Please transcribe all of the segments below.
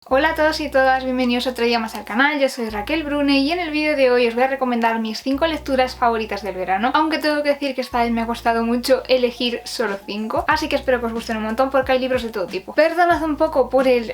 Hola a todos y todas, bienvenidos otro día más al canal, yo soy Raquel Brune y en el vídeo de hoy os voy a recomendar mis 5 lecturas favoritas del verano, aunque tengo que decir que esta vez me ha costado mucho elegir solo 5, así que espero que os gusten un montón porque hay libros de todo tipo. Perdonad un poco por el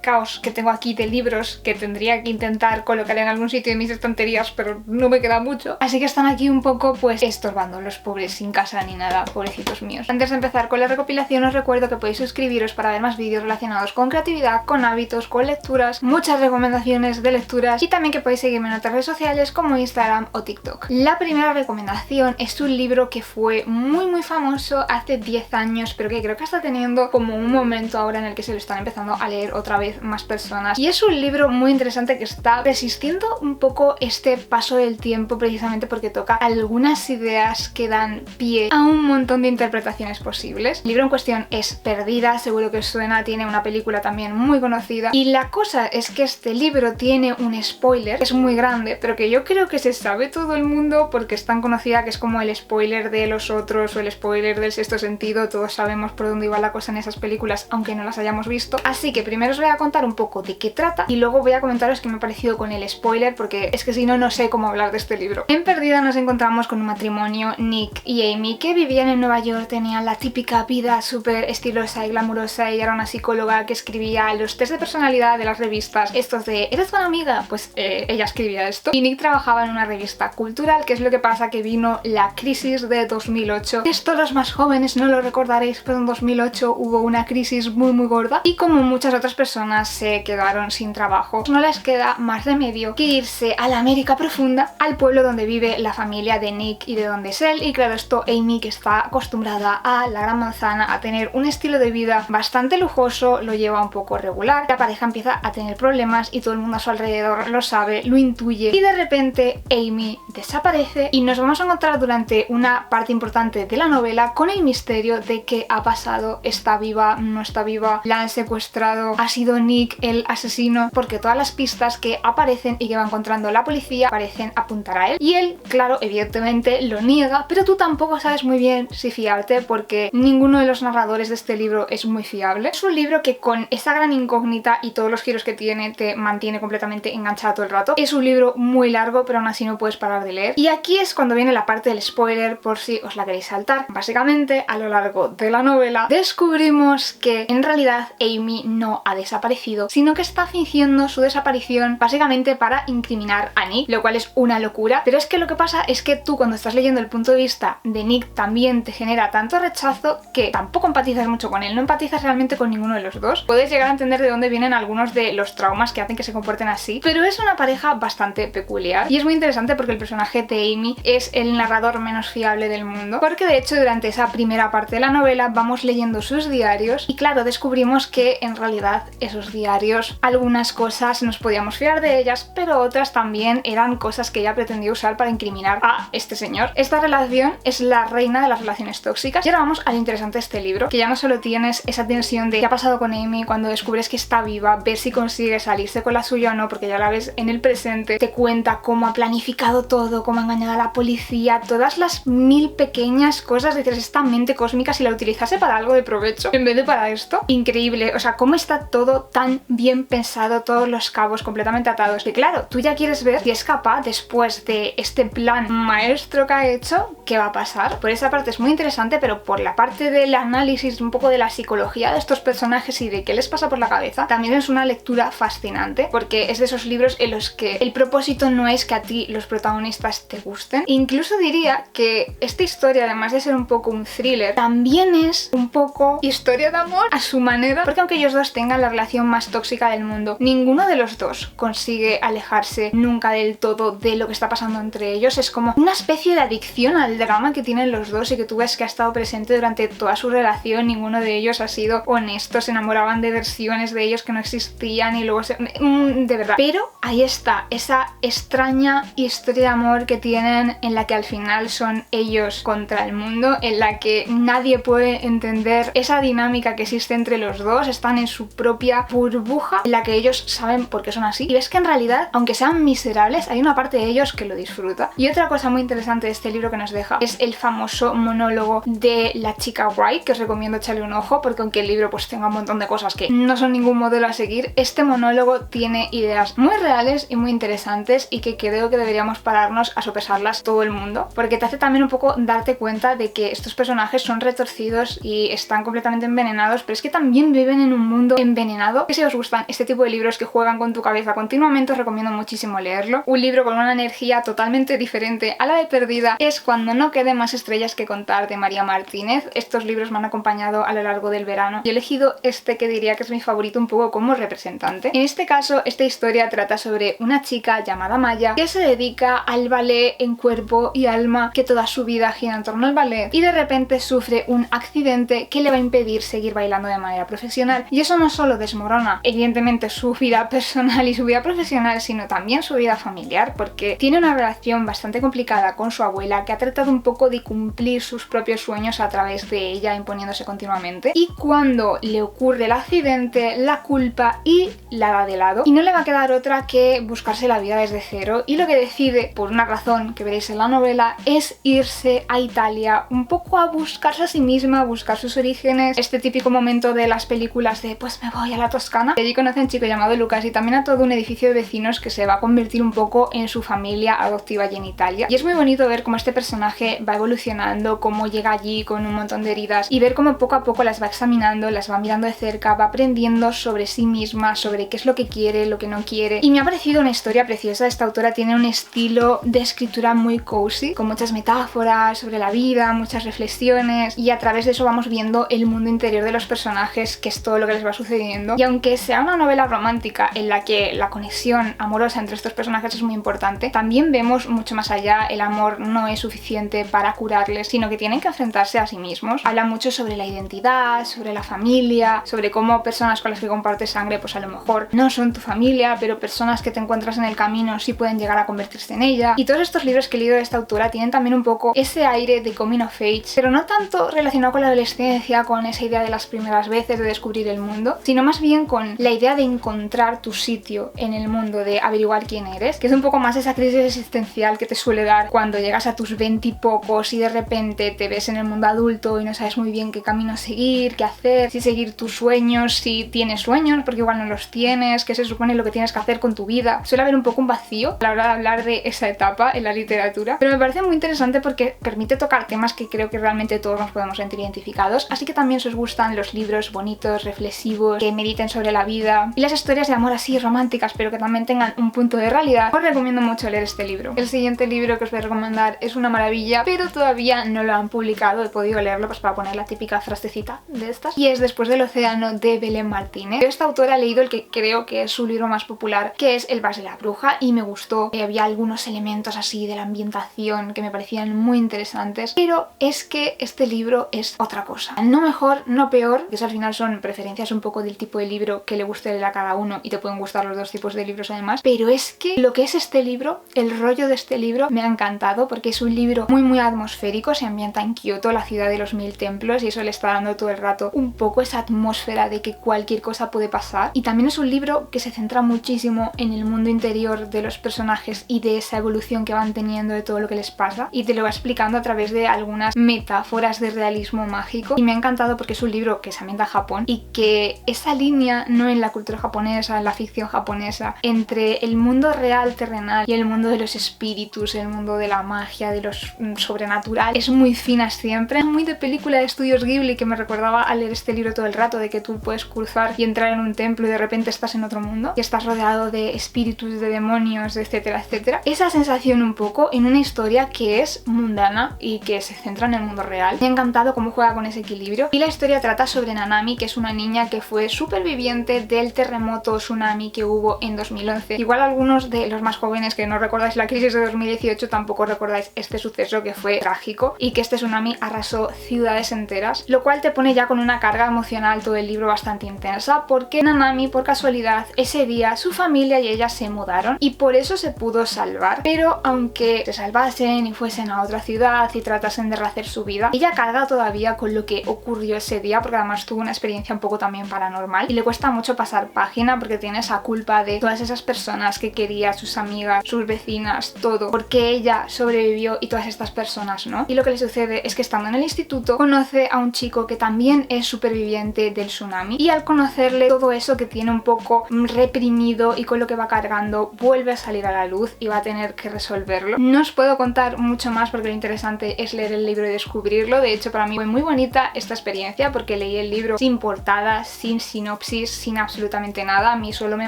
caos que tengo aquí de libros que tendría que intentar colocar en algún sitio de mis estanterías, pero no me queda mucho, así que están aquí un poco pues estorbando, los pobres sin casa ni nada, pobrecitos míos. Antes de empezar con la recopilación os recuerdo que podéis suscribiros para ver más vídeos relacionados con creatividad, con hábitos, con lecturas, muchas recomendaciones de lecturas y también que podéis seguirme en otras redes sociales como Instagram o TikTok. La primera recomendación es un libro que fue muy famoso hace 10 años, pero que creo que está teniendo como un momento ahora en el que se lo están empezando a leer otra vez más personas, y es un libro muy interesante que está resistiendo un poco este paso del tiempo precisamente porque toca algunas ideas que dan pie a un montón de interpretaciones posibles. El libro en cuestión es Perdida, seguro que os suena, tiene una película también muy conocida, y la cosa es que este libro tiene un spoiler, es muy grande, pero que yo creo que se sabe todo el mundo porque es tan conocida que es como el spoiler de Los Otros o el spoiler del Sexto Sentido. Todos sabemos por dónde iba la cosa en esas películas aunque no las hayamos visto, así que primero os voy a contar un poco de qué trata y luego voy a comentaros qué me ha parecido con el spoiler, porque es que si no, no sé cómo hablar de este libro. En Perdida nos encontramos con un matrimonio, Nick y Amy, que vivían en Nueva York, tenían la típica vida súper estilosa y glamurosa. Ella era una psicóloga que escribía los test de personalidad de las revistas, estos de ¿eres buena amiga? Pues ella escribía esto, y Nick trabajaba en una revista cultural. Que es lo que pasa, que vino la crisis de 2008. Esto los más jóvenes no lo recordaréis, pero en 2008 hubo una crisis muy gorda y como muchas otras personas se quedaron sin trabajo, no les queda más remedio que irse a la América profunda, al pueblo donde vive la familia de Nick y de donde es él. Y claro, esto Amy, que está acostumbrada a la Gran Manzana, a tener un estilo de vida bastante lujoso, lo lleva un poco regular. La pareja empieza a tener problemas y todo el mundo a su alrededor lo sabe, lo intuye, y de repente Amy desaparece y nos vamos a encontrar durante una parte importante de la novela con el misterio de qué ha pasado. ¿Está viva? ¿No está viva? ¿La han secuestrado? ¿Ha sido Nick el asesino? Porque todas las pistas que aparecen y que va encontrando la policía parecen apuntar a él, y él, claro, evidentemente lo niega, pero tú tampoco sabes muy bien si fiarte porque ninguno de los narradores de este libro es muy fiable. Es un libro que con esa gran incógnita y todos los giros que tiene te mantiene completamente enganchada todo el rato. Es un libro muy largo, pero aún así no puedes parar de leer. Y aquí es cuando viene la parte del spoiler, por si os la queréis saltar. Básicamente, a lo largo de la novela descubrimos que en realidad Amy no ha desaparecido, sino que está fingiendo su desaparición básicamente para incriminar a Nick, lo cual es una locura. Pero es que lo que pasa es que tú, cuando estás leyendo el punto de vista de Nick, también te genera tanto rechazo que tampoco empatizas mucho con él, no empatizas realmente con ninguno de los dos. Puedes llegar a entender de dónde vienen algunos de los traumas que hacen que se comporten así, pero es una pareja bastante peculiar y es muy interesante porque el personaje de Amy es el narrador menos fiable del mundo, porque de hecho durante esa primera parte de la novela vamos leyendo sus diarios y claro, descubrimos que en realidad esos diarios, algunas cosas nos podíamos fiar de ellas, pero otras también eran cosas que ella pretendía usar para incriminar a este señor. Esta relación es la reina de las relaciones tóxicas. Y ahora vamos a lo interesante de este libro, que ya no solo tienes esa tensión de qué ha pasado con Amy cuando descubres que está viva, ver si consigue salirse con la suya o no, porque ya la ves en el presente, te cuenta cómo ha planificado todo, cómo ha engañado a la policía, todas las mil pequeñas cosas. Dices, esta mente cósmica, si la utilizase para algo de provecho en vez de para esto, increíble. O sea, cómo está todo tan bien pensado, todos los cabos completamente atados, que claro, tú ya quieres ver si es capaz, después de este plan maestro que ha hecho, qué va a pasar. Por esa parte es muy interesante, pero por la parte del análisis un poco de la psicología de estos personajes y de qué les pasa por la cabeza, también es una lectura fascinante, porque es de esos libros en los que el propósito no es que a ti los protagonistas te gusten. Incluso diría que esta historia, además de ser un poco un thriller, también es un poco historia de amor a su manera, porque aunque ellos dos tengan la relación más tóxica del mundo, ninguno de los dos consigue alejarse nunca del todo de lo que está pasando entre ellos. Es como una especie de adicción al drama que tienen los dos y que tú ves que ha estado presente durante toda su relación. Ninguno de ellos ha sido honesto, se enamoraban de versiones de ellos que no existían y luego de verdad. Pero ahí está, esa extraña historia de amor que tienen, en la que al final son ellos contra el mundo, en la que nadie puede entender esa dinámica que existe entre los dos. Están en su propia burbuja en la que ellos saben por qué son así, y ves que en realidad, aunque sean miserables, hay una parte de ellos que lo disfruta. Y otra cosa muy interesante de este libro que nos deja es el famoso monólogo de la chica White, que os recomiendo echarle un ojo, porque aunque el libro pues tenga un montón de cosas que no son ningún modelo modelo a seguir. Este monólogo tiene ideas muy reales y muy interesantes y que creo que deberíamos pararnos a sopesarlas todo el mundo, porque te hace también un poco darte cuenta de que estos personajes son retorcidos y están completamente envenenados, pero es que también viven en un mundo envenenado. Que si os gustan este tipo de libros que juegan con tu cabeza continuamente, os recomiendo muchísimo leerlo. Un libro con una energía totalmente diferente a la de Perdida es Cuando no queden más estrellas que contar, de María Martínez. Estos libros me han acompañado a lo largo del verano y he elegido este, que diría que es mi favorito, un poco como representante. En este caso, esta historia trata sobre una chica llamada Maya que se dedica al ballet en cuerpo y alma, que toda su vida gira en torno al ballet, y de repente sufre un accidente que le va a impedir seguir bailando de manera profesional. Y eso no solo desmorona evidentemente su vida personal y su vida profesional, sino también su vida familiar, porque tiene una relación bastante complicada con su abuela, que ha tratado un poco de cumplir sus propios sueños a través de ella, imponiéndose continuamente, y cuando le ocurre el accidente la culpa y la da de lado, y no le va a quedar otra que buscarse la vida desde cero, y lo que decide, por una razón que veréis en la novela, es irse a Italia un poco a buscarse a sí misma, a buscar sus orígenes, este típico momento de las películas de pues me voy a la Toscana. Y allí conoce a un chico llamado Lucas y también a todo un edificio de vecinos que se va a convertir un poco en su familia adoptiva allí en Italia. Y es muy bonito ver cómo este personaje va evolucionando, cómo llega allí con un montón de heridas y ver cómo poco a poco las va examinando, las va mirando de cerca, va aprendiendo sobre sí misma, sobre qué es lo que quiere, lo que no quiere. Y me ha parecido una historia preciosa. Esta autora tiene un estilo de escritura muy cozy, con muchas metáforas sobre la vida, muchas reflexiones, y a través de eso vamos viendo el mundo interior de los personajes, que es todo lo que les va sucediendo. Y aunque sea una novela romántica en la que la conexión amorosa entre estos personajes es muy importante, también vemos mucho más allá. El amor no es suficiente para curarles, sino que tienen que enfrentarse a sí mismos. Habla mucho sobre la identidad, sobre la familia, sobre cómo personas con las que compartes sangre pues a lo mejor no son tu familia, pero personas que te encuentras en el camino sí pueden llegar a convertirse en ella. Y todos estos libros que he leído de esta autora tienen también un poco ese aire de coming of age, pero no tanto relacionado con la adolescencia, con esa idea de las primeras veces de descubrir el mundo, sino más bien con la idea de encontrar tu sitio en el mundo, de averiguar quién eres, que es un poco más esa crisis existencial que te suele dar cuando llegas a tus 20 y pocos y de repente te ves en el mundo adulto y no sabes muy bien qué camino seguir, qué hacer, si seguir tus sueños, si tienes sueños, porque igual no los tienes, qué se supone lo que tienes que hacer con tu vida. Suele haber un poco un vacío a la hora de hablar de esa etapa en la literatura, pero me parece muy interesante porque permite tocar temas que creo que realmente todos nos podemos sentir identificados, así que también si os gustan los libros bonitos, reflexivos, que mediten sobre la vida y las historias de amor así románticas pero que también tengan un punto de realidad, os recomiendo mucho leer este libro. El siguiente libro que os voy a recomendar es una maravilla, pero todavía no lo han publicado, he podido leerlo pues para poner la típica frasecita de estas, y es Después del océano, de Belén Martínez. Yo esta autora he leído el que creo que es su libro más popular, que es El vals de la bruja, y me gustó. Había algunos elementos así de la ambientación que me parecían muy interesantes, pero es que este libro es otra cosa. No mejor, no peor, que eso al final son preferencias un poco del tipo de libro que le guste leer a cada uno y te pueden gustar los dos tipos de libros además, pero es que lo que es este libro, el rollo de este libro me ha encantado porque es un libro muy atmosférico, se ambienta en Kioto, la ciudad de los 1000 templos, y eso le está dando todo el rato un poco esa atmósfera de que cualquier cosa puede pasar. Y también es un libro que se centra muchísimo en el mundo interior de los personajes y de esa evolución que van teniendo de todo lo que les pasa, y te lo va explicando a través de algunas metáforas de realismo mágico, y me ha encantado porque es un libro que se ambienta en Japón y que esa línea, no en la cultura japonesa, en la ficción japonesa, entre el mundo real terrenal y el mundo de los espíritus, el mundo de la magia, de lo sobrenatural, es muy fina siempre. Es muy de película de estudios Ghibli, que me recordaba al leer este libro todo el rato, de que tú puedes cruzar y entrar en un templo y de repente estás en otro mundo y estás rodeado de espíritus, de demonios, etcétera, etcétera. Esa sensación un poco en una historia que es mundana y que se centra en el mundo real. Me ha encantado cómo juega con ese equilibrio, y la historia trata sobre Nanami, que es una niña que fue superviviente del terremoto tsunami que hubo en 2011. Igual algunos de los más jóvenes que no recordáis la crisis de 2018 tampoco recordáis este suceso, que fue trágico, y que este tsunami arrasó ciudades enteras, lo cual te pone ya con una carga emocional todo el libro bastante intensa, porque Nanami, por casualidad, ese día su familia y ella se mudaron y por eso se pudo salvar. Pero aunque se salvasen y fuesen a otra ciudad y tratasen de rehacer su vida, ella carga todavía con lo que ocurrió ese día, porque además tuvo una experiencia un poco también paranormal y le cuesta mucho pasar página porque tiene esa culpa de todas esas personas que quería, sus amigas, sus vecinas, todo, porque ella sobrevivió y todas estas personas no. Y lo que le sucede es que estando en el instituto conoce a un chico que también es superviviente del tsunami, y al conocerle todo eso que tiene un poco reprimido y con lo que va cargando vuelve a salir a la luz y va a tener que resolverlo. No os puedo contar mucho más porque lo interesante es leer el libro y descubrirlo. De hecho, para mí fue muy bonita esta experiencia porque leí el libro sin portada, sin sinopsis, sin absolutamente nada. A mí solo me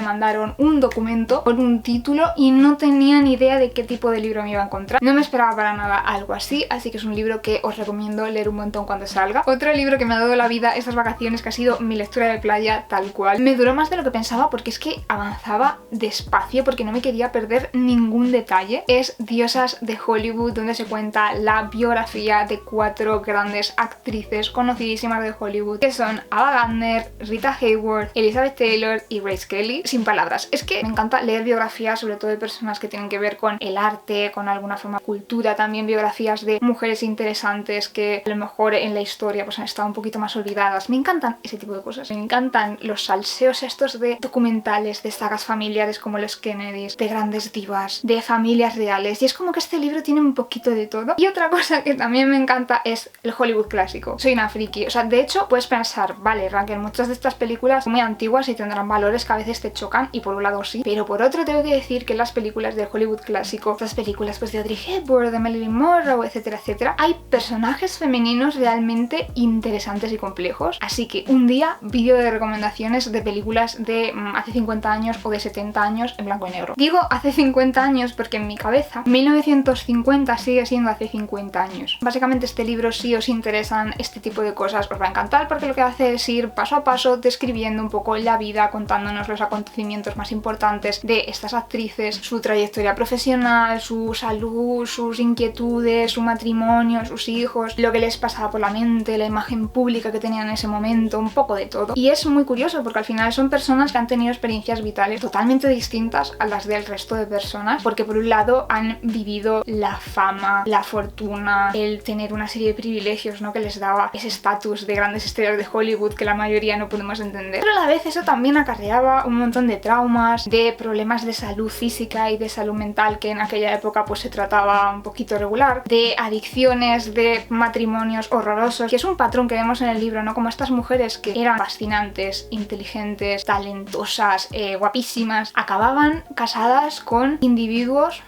mandaron un documento con un título y no tenía ni idea de qué tipo de libro me iba a encontrar. No me esperaba para nada algo así que es un libro que os recomiendo leer un montón cuando salga. Otro libro que me ha dado la vida estas vacaciones, que ha sido mi lectura de playa tal cual. Me duró más de lo que pensaba porque es que avanzaba despacio porque no me quería perder ningún detalle. Es Diosas de Hollywood, donde se cuenta la biografía de 4 grandes actrices conocidísimas de Hollywood, que son Ava Gardner, Rita Hayworth, Elizabeth Taylor y Grace Kelly. Sin palabras, es que me encanta leer biografías, sobre todo de personas que tienen que ver con el arte, con alguna forma de cultura, también biografías de mujeres interesantes que a lo mejor en la historia pues han estado un poquito más olvidadas. Me encantan ese tipo de cosas. Me encantan los salseos estos de documentales, de sagas familiares como los Kennedys, de grandes divas, de familias reales, y es como que este libro tiene un poquito de todo. Y otra cosa que también me encanta es el Hollywood clásico. Soy una friki, o sea, de hecho puedes pensar, vale, Raquel, muchas de estas películas son muy antiguas y tendrán valores que a veces te chocan, y por un lado sí, pero por otro tengo que decir que las películas del Hollywood clásico, estas películas pues de Audrey Hepburn, de Marilyn Monroe, etcétera, etcétera, hay personajes femeninos realmente interesantes y complejos. Así que un día vídeo de recomendaciones de películas de hace 50 años o de 70 años en blanco y negro. Digo hace 50 años porque en mi cabeza 1950 sigue siendo hace 50 años. Básicamente este libro, si os interesan este tipo de cosas, os va a encantar porque lo que hace es ir paso a paso describiendo un poco la vida, contándonos los acontecimientos más importantes de estas actrices, su trayectoria profesional, su salud, sus inquietudes, su matrimonio, sus hijos, lo que les pasaba por la mente, la imagen pública que tenían en ese momento, un poco de todo. Y es muy curioso porque al final son personas que han tenido experiencias vitales totalmente distintas a las del resto de personas, porque por un lado han vivido la fama, la fortuna, el tener una serie de privilegios, ¿no?, que les daba ese estatus de grandes estrellas de Hollywood que la mayoría no podemos entender. Pero a la vez eso también acarreaba un montón de traumas, de problemas de salud física y de salud mental que en aquella época pues se trataba un poquito regular, de adicciones, de matrimonios horrorosos, que es un patrón que vemos en el libro, ¿no? Como estas mujeres que eran fascinantes, inteligentes, talentosas, guapísimas, acababan casadas con individuos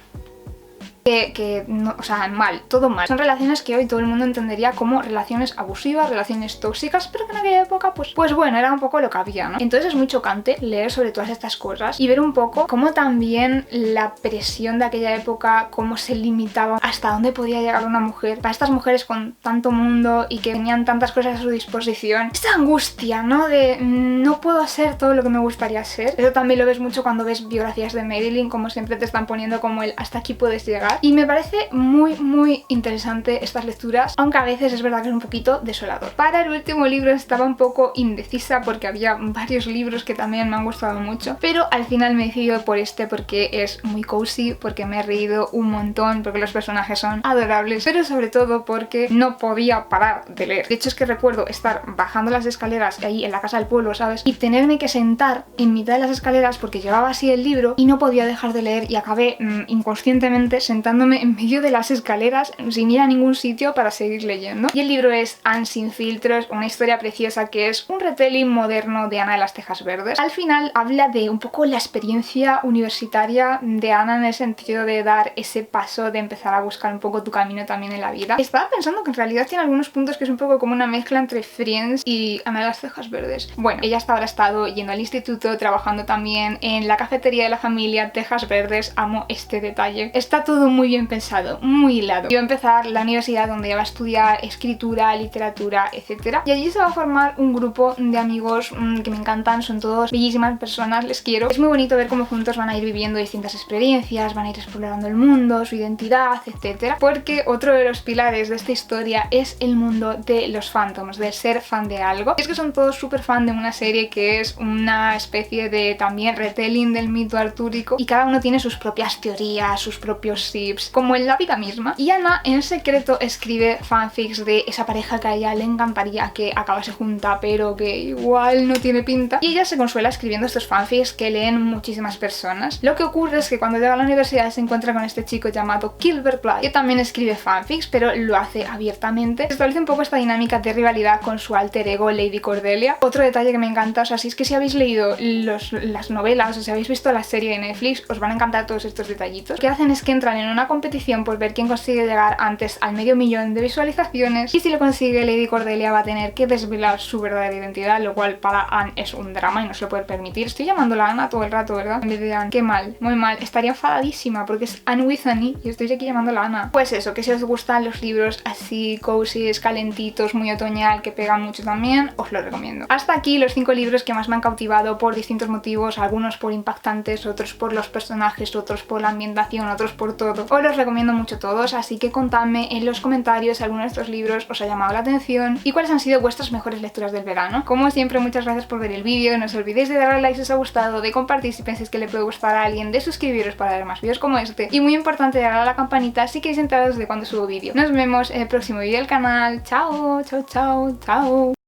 que no, o sea, mal, todo mal. Son relaciones que hoy todo el mundo entendería como relaciones abusivas, relaciones tóxicas, pero que en aquella época pues bueno, era un poco lo que había, ¿no? Entonces es muy chocante leer sobre todas estas cosas y ver un poco cómo también la presión de aquella época, cómo se limitaba hasta dónde podía llegar una mujer. Para estas mujeres con tanto mundo y que tenían tantas cosas a su disposición, esta angustia, ¿no? De no puedo ser todo lo que me gustaría ser. Eso también lo ves mucho cuando ves biografías de Marilyn, como siempre te están poniendo como el hasta aquí puedes llegar. Y me parece muy interesante estas lecturas, aunque a veces es verdad que es un poquito desolador. Para el último libro estaba un poco indecisa porque había varios libros que también me han gustado mucho, pero al final me he decidido por este porque es muy cozy, porque me he reído un montón, porque los personajes son adorables, pero sobre todo porque no podía parar de leer. De hecho es que recuerdo estar bajando las escaleras ahí en la casa del pueblo, ¿sabes? Y tenerme que sentar en mitad de las escaleras porque llevaba así el libro y no podía dejar de leer, y acabé inconscientemente sentándome en medio de las escaleras sin ir a ningún sitio para seguir leyendo. Y el libro es Anne sin filtros, una historia preciosa que es un retelling moderno de Ana de las Tejas Verdes. Al final habla de un poco la experiencia universitaria de Ana en el sentido de dar ese paso de empezar a buscar un poco tu camino también en la vida. Estaba pensando que en realidad tiene algunos puntos que es un poco como una mezcla entre Friends y Ana de las Tejas Verdes. Bueno, ella hasta ahora ha estado yendo al instituto, trabajando también en la cafetería de la familia Tejas Verdes. Amo este detalle. Está todo muy bien pensado, muy hilado. Iba a empezar la universidad donde ella va a estudiar escritura, literatura, etcétera, y allí se va a formar un grupo de amigos que me encantan, son todos bellísimas personas, les quiero. Es muy bonito ver cómo juntos van a ir viviendo distintas experiencias, van a ir explorando el mundo, su identidad, etcétera, porque otro de los pilares de esta historia es el mundo de los fandoms, de ser fan de algo. Y es que son todos súper fan de una serie que es una especie de también retelling del mito artúrico, y cada uno tiene sus propias teorías, sus propios gossips, como en la vida misma. Y Ana en secreto escribe fanfics de esa pareja que a ella le encantaría que acabase junta, pero que igual no tiene pinta. Y ella se consuela escribiendo estos fanfics que leen muchísimas personas. Lo que ocurre es que cuando llega a la universidad se encuentra con este chico llamado Gilbert Blythe, que también escribe fanfics, pero lo hace abiertamente. Se establece un poco esta dinámica de rivalidad con su alter ego Lady Cordelia. Otro detalle que me encanta, o sea, si es que si habéis leído las novelas o si habéis visto la serie de Netflix, os van a encantar todos estos detallitos. Lo que hacen es que entran en una competición por ver quién consigue llegar antes al 500.000 de visualizaciones, y si lo consigue Lady Cordelia va a tener que desvelar su verdadera identidad, lo cual para Anne es un drama y no se lo puede permitir. Estoy llamándola Ana todo el rato, ¿verdad? En vez de Anne. Qué mal, muy mal. Estaría enfadadísima porque es Anne with an E y estoy aquí llamándola Ana. Pues eso, que si os gustan los libros así cozy, calentitos, muy otoñal, que pegan mucho también, os lo recomiendo. Hasta aquí los 5 libros que más me han cautivado por distintos motivos, algunos por impactantes, otros por los personajes, otros por la ambientación, otros por todo. Os los recomiendo mucho todos, así que contadme en los comentarios si alguno de estos libros os ha llamado la atención y cuáles han sido vuestras mejores lecturas del verano. Como siempre, muchas gracias por ver el vídeo, no os olvidéis de darle like si os ha gustado, de compartir si pensáis que le puede gustar a alguien, de suscribiros para ver más vídeos como este y muy importante de darle a la campanita si queréis enteraros de cuando subo vídeo. Nos vemos en el próximo vídeo del canal. Chao, chao, chao, chao.